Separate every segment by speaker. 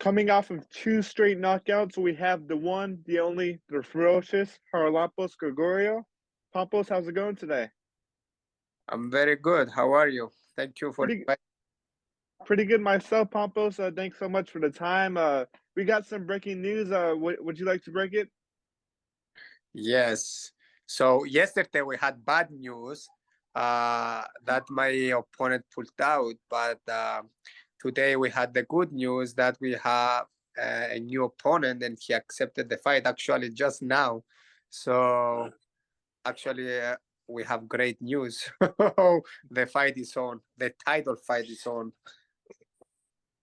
Speaker 1: Coming off of two straight knockouts, we have the one, the only, the Ferocious Charalampos Grigoriou. Pampos, how's it going today?
Speaker 2: I'm very good. How are you? Thank you for
Speaker 1: Pretty
Speaker 2: inviting.
Speaker 1: pretty good myself, Pampos. Thanks so much for the time. We got some breaking news. Would you like to break it?
Speaker 2: Yes. So yesterday we had bad news that my opponent pulled out, but today we had the good news that we have a new opponent and he accepted the fight actually just now. So actually we have great news. The fight is on. The title fight is on.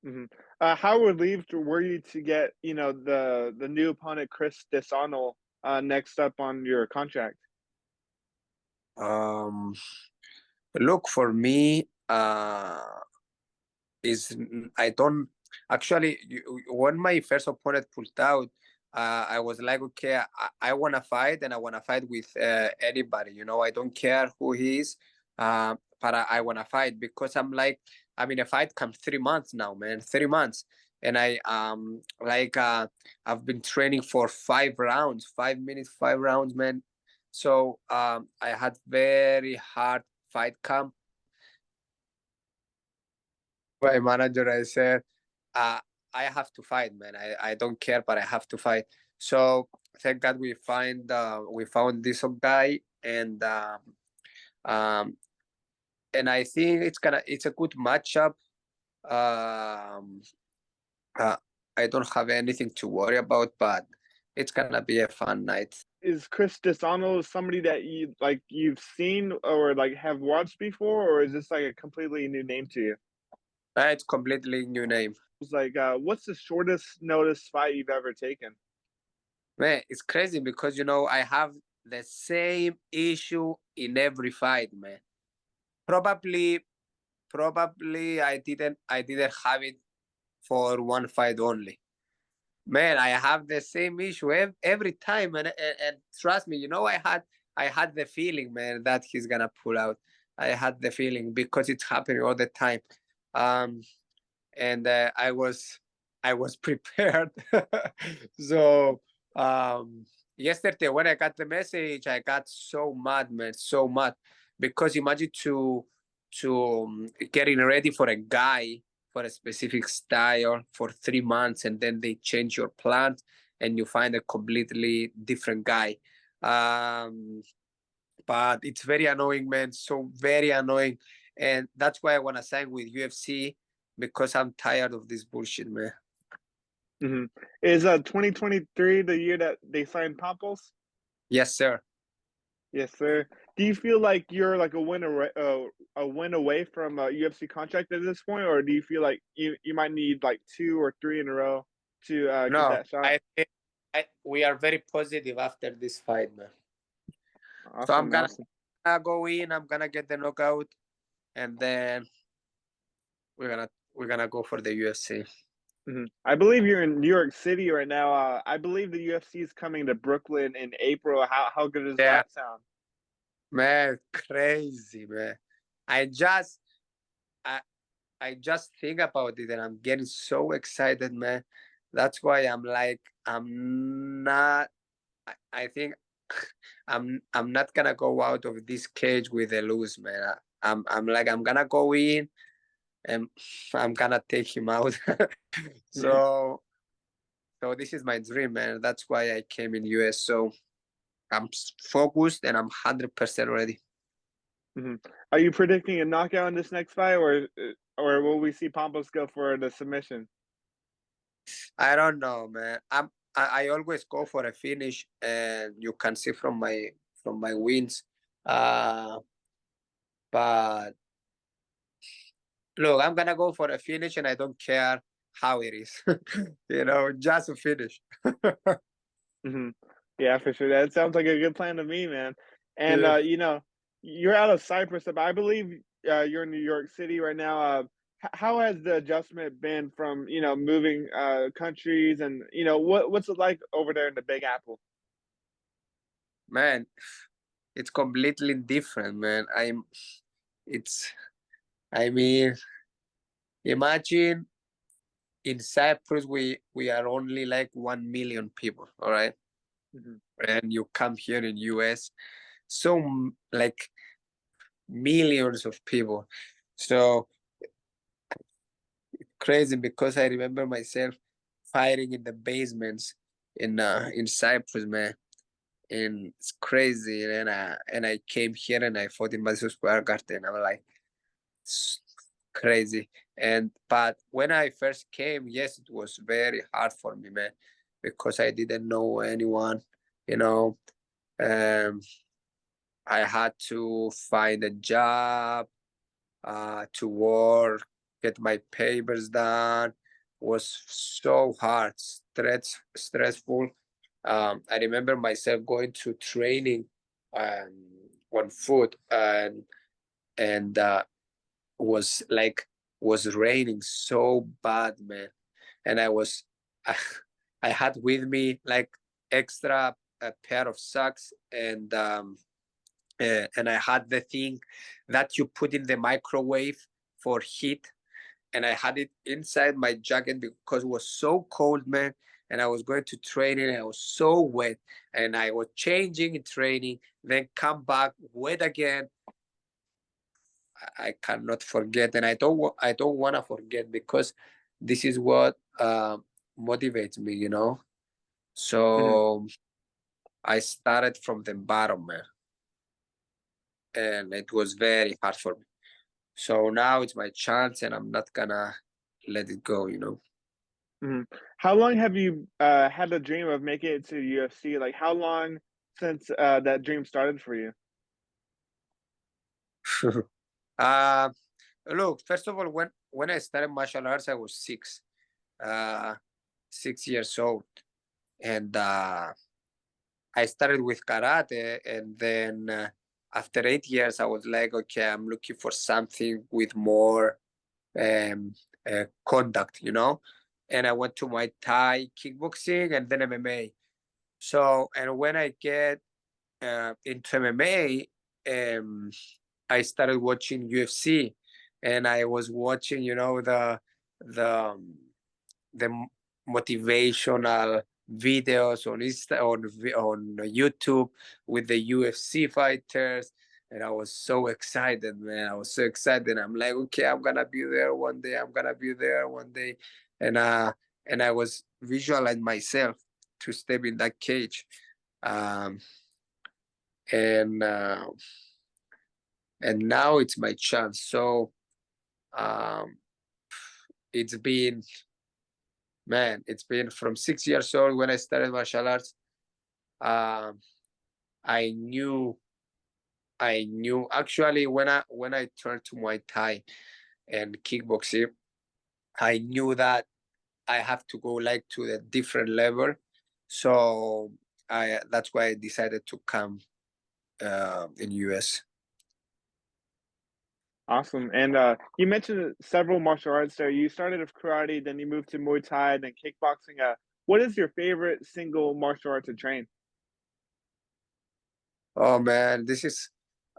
Speaker 1: Hmm. How relieved were you to get, the new opponent, Chris Disonell, next up on your contract?
Speaker 2: Um, Look, for me, is I don't actually when my first opponent pulled out, I was like, okay, I want to fight and I want to fight with anybody. I don't care who he is, but I want to fight because I'm in a fight camp 3 months now, man, 3 months. And I've been training for 5 rounds, 5 minutes, 5 rounds, man. So I had very hard fight camp. My manager, I said, uh, I have to fight, man. I don't care, but I have to fight. So thank God we found this guy, um, and I think it's a good matchup. Um, uh, I don't have anything to worry about, but it's gonna be a fun night.
Speaker 1: Is Chris Disonell somebody that you've seen or have watched before, or is this like a completely new name to you?
Speaker 2: It's completely new name.
Speaker 1: It's like, what's the shortest notice fight you've ever taken?
Speaker 2: Man, it's crazy because I have the same issue in every fight, man. Probably I didn't have it for one fight only. Man, I have the same issue every time, and trust me, I had the feeling, man, that he's gonna pull out. I had the feeling because it's happening all the time, um, and I was prepared. So yesterday when I got the message, I got so mad, man, so mad, because imagine to getting ready for a guy for a specific style for 3 months and then they change your plans and you find a completely different guy. Um, but it's very annoying, man. So very annoying. And that's why I want to sign with UFC because I'm tired of this bullshit, man.
Speaker 1: Hmm. Is 2023 the year that they signed Pampos?
Speaker 2: Yes, sir.
Speaker 1: Yes, sir. Do you feel like you're like a win away from a UFC contract at this point, or do you feel like you might need like two or three in a row to get
Speaker 2: No,
Speaker 1: that shot?
Speaker 2: I think we are very positive after this fight, man. So I'm
Speaker 1: Awesome,
Speaker 2: gonna
Speaker 1: awesome.
Speaker 2: go in, I'm gonna get the knockout, and then we're gonna go for the UFC.
Speaker 1: Hmm. I believe you're in New York City right now. I believe the UFC is coming to Brooklyn in April. How good does
Speaker 2: Yeah,
Speaker 1: that sound?
Speaker 2: man, crazy, man. I just I I just think about it and I'm getting so excited, man. That's why I'm not. I think I'm not gonna go out of this cage with a lose, man. I'm gonna go in and I'm gonna take him out.
Speaker 1: Hmm.
Speaker 2: so so this is my dream, man. That's why I came in US. So I'm focused and I'm 100% ready.
Speaker 1: Hmm. Are you predicting a knockout in this next fight, or will we see Pampos go for the submission?
Speaker 2: I don't know, man. I always go for a finish, and you can see from my wins. Uh, but look, I'm gonna go for a finish, and I don't care how it is. Just a finish.
Speaker 1: Hmm. Yeah, for sure. That sounds like a good plan to me, man. And
Speaker 2: Yeah.
Speaker 1: you're out of Cyprus, but I believe you're in New York City right now. How has the adjustment been from moving countries, and what's it like over there in the Big Apple?
Speaker 2: Man, it's completely different, man. It's. I mean, imagine in Cyprus we are only like 1 million people, all right?
Speaker 1: Mhm.
Speaker 2: And you come here in US, so like millions of people. So crazy because I remember myself fighting in the basements in Cyprus, man. And it's crazy. And I came here and I fought in Madison Square Garden. I'm like, it's crazy. And but when I first came, yes, it was very hard for me, man, because I didn't know anyone, you know. Um, I had to find a job, to work, get my papers done. Was so hard, stressful. I remember myself going to training on foot, and was like was raining so bad, man. And I had with me like extra a pair of socks, and I had the thing that you put in the microwave for heat, and I had it inside my jacket because it was so cold, man. And I was going to training, and I was so wet, and I was changing in training, then come back wet again. I cannot forget, and I don't want to forget because this is what motivates me, you know.
Speaker 1: Mhm.
Speaker 2: So I started from the bottom, man, and it was very hard for me. So now it's my chance, and I'm not gonna let it go, you know.
Speaker 1: Mhm. How long have you had the dream of making it to UFC? Like, how long since that dream started for you?
Speaker 2: uh, Look, first of all, when I started martial arts, I was uh, 6 years old, and I started with karate, and then after 8 years, I was like, okay, I'm looking for something with more um, conduct, you know. And I went to Muay Thai, kickboxing, and then MMA. So, and when I get into MMA, um, I started watching UFC, and I was watching, you know, the um, the motivational videos on on YouTube with the UFC fighters, and I was so excited, man. I was so excited. I'm like, okay, I'm gonna be there one day. I'm gonna be there one day, and uh, and I was visualizing myself to step in that cage, um, and uh, and now it's my chance. So um, it's been, man, it's been from 6 years old when I started martial arts. Um, I knew, I knew actually when I turned to Muay Thai and kickboxing, I knew that I have to go like to a different level. So I that's why I decided to come in US.
Speaker 1: Awesome. And you mentioned several martial arts there. You started with karate, then you moved to Muay Thai, then kickboxing. What is your favorite single martial art to train?
Speaker 2: Oh man,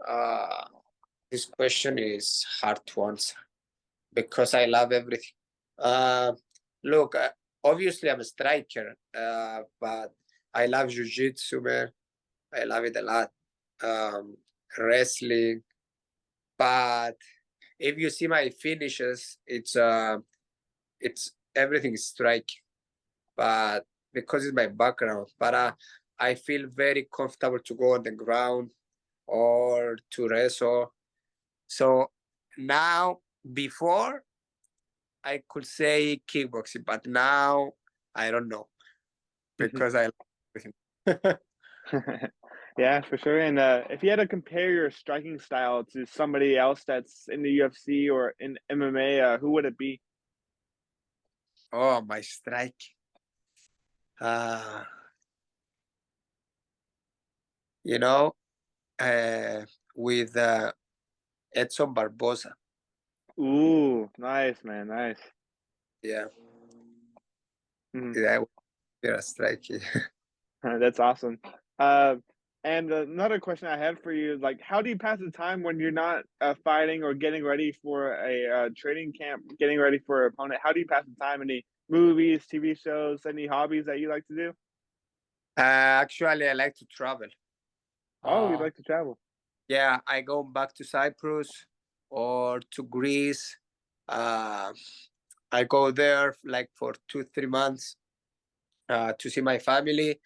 Speaker 2: uh this question is hard to answer because I love everything. Uh, Look, obviously I'm a striker, but I love jujitsu, man. I love it a lot. Um, Wrestling, but if you see my finishes, it's everything is striking. But because it's my background, but I feel very comfortable to go on the ground or to wrestle. So now, before I could say kickboxing, but now I don't know because I love everything.
Speaker 1: Yeah, for sure. And if you had to compare your striking style to somebody else that's in the UFC or in MMA, who would it be?
Speaker 2: Oh, my strike. Uh, you know, uh, with Edson Barbosa.
Speaker 1: Ooh, nice, man, nice.
Speaker 2: Yeah,
Speaker 1: Mhm.
Speaker 2: yeah, you're a strike.
Speaker 1: That's awesome. Uh, and another question I had for you is like, how do you pass the time when you're not fighting or getting ready for a training camp, getting ready for an opponent? How do you pass the time? Any movies, TV shows, any hobbies that you like to do?
Speaker 2: Actually, I like to travel.
Speaker 1: Oh, you
Speaker 2: Uh,
Speaker 1: like to travel.
Speaker 2: yeah, I go back to Cyprus or to Greece. Uh, I go there like for 2 3 months to see my family,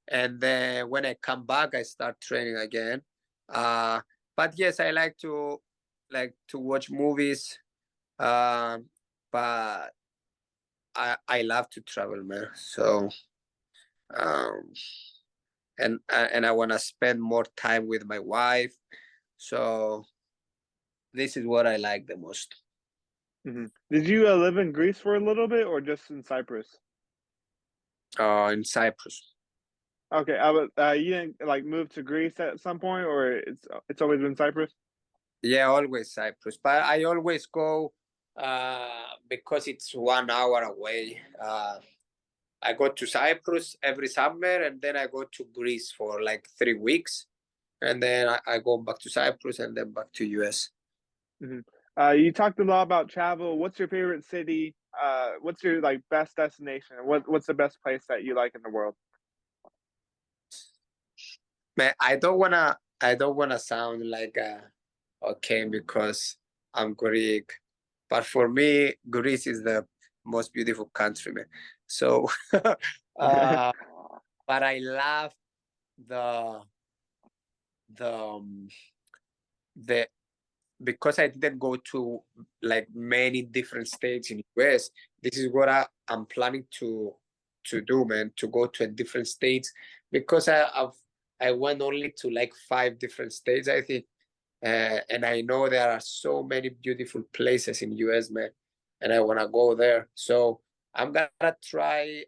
Speaker 2: and then when I come back, I start training again. Uh, but yes, I like to watch movies. Um, but I love to travel, man. So um, and I want to spend more time with my wife. So this is what I like the most.
Speaker 1: Did you live in Greece for a little bit, or just in Cyprus?
Speaker 2: In Cyprus.
Speaker 1: Okay, you didn't like move to Greece at some point, or it's always been Cyprus?
Speaker 2: Yeah, always Cyprus. But I always go because it's 1 hour away. I go to Cyprus every summer, and then I go to Greece for like 3 weeks, and then I go back to Cyprus and then back to US.
Speaker 1: hmm You talked a lot about travel. What's your favorite city? What's your like best destination? What's the best place that you like in the world?
Speaker 2: Man, I don't wanna sound like okay because I'm Greek, but for me, Greece is the most beautiful country, man. So, uh, but I love the the the because I didn't go to like many different states in US. This is what I'm planning to do, man. To go to a different states because I went only to like 5 different states, I think, and I know there are so many beautiful places in US, man, and I want to go there. So I'm gonna try.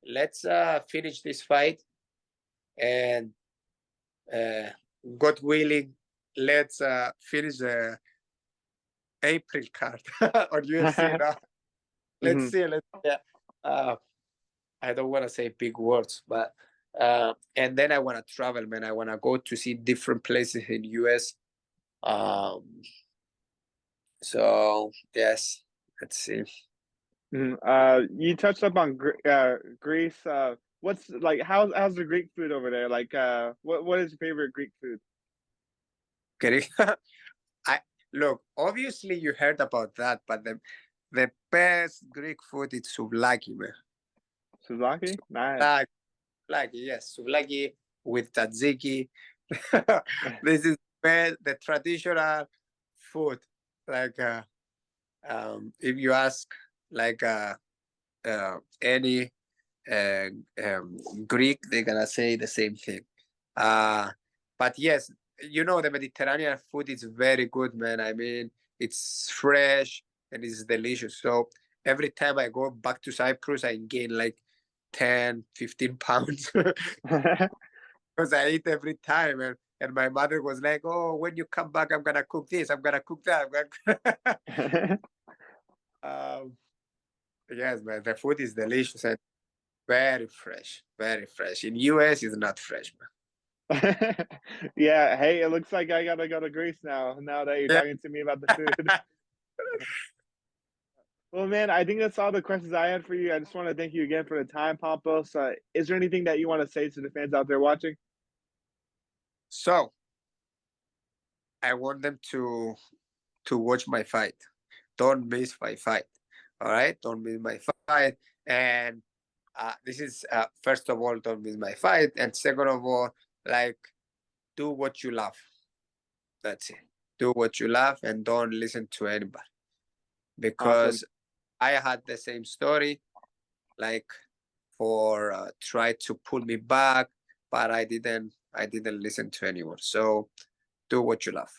Speaker 2: Let's finish this fight, and uh, God willing, let's finish the April card on UFC now. Let's
Speaker 1: hmm
Speaker 2: see. Let's yeah. Uh, I don't want to say big words, but and then I want to travel, man. I want to go to see different places in US. Um, so yes, let's see.
Speaker 1: You touched up on Greece. What's like? How's the Greek food over there? Like, what is your favorite Greek food?
Speaker 2: Okay. I look. Obviously, you heard about that, but the best Greek food is souvlaki, man.
Speaker 1: Souvlaki? Nice.
Speaker 2: Like, yes, souvlaki with tzatziki. This is the traditional food. Like, if you ask, like, any uh, Greek, they're gonna say the same thing. Uh, but yes, the Mediterranean food is very good, man. I mean, it's fresh and it's delicious. So every time I go back to Cyprus, I gain like 10, 15 pounds because I eat every time. And my mother was like, "Oh, when you come back, I'm gonna cook this. I'm gonna cook that." um, yes, man, the food is delicious and very fresh, very fresh. In US, it's not fresh, man.
Speaker 1: Yeah. Hey, it looks like I gotta go to Greece now. Now that you're
Speaker 2: Yeah.
Speaker 1: talking to me about the food. Well, man, I think that's all the questions I had for you. I just want to thank you again for the time, Pompos. Is there anything that you want to say to the fans out there watching?
Speaker 2: So I want them to watch my fight. Don't miss my fight. All right, don't miss my fight. And this is first of all, don't miss my fight, and second of all, like do what you love. That's it. Do what you love, and don't listen to anybody
Speaker 1: Awesome.
Speaker 2: because I had the same story. Like for try to pull me back, but I didn't listen to anyone. So do what you love.